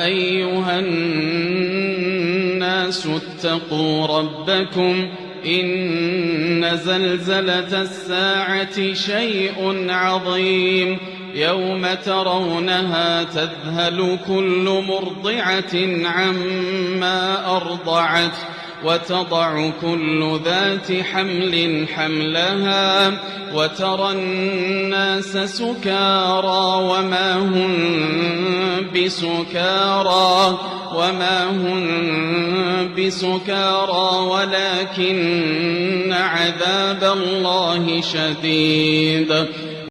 أيها الناس اتقوا ربكم إن زلزلة الساعة شيء عظيم يوم ترونها تذهل كل مرضعة عما أرضعت وتضع كل ذات حمل حملها وترى الناس سكارى وما هم بسكارى ولكن عذاب الله شديد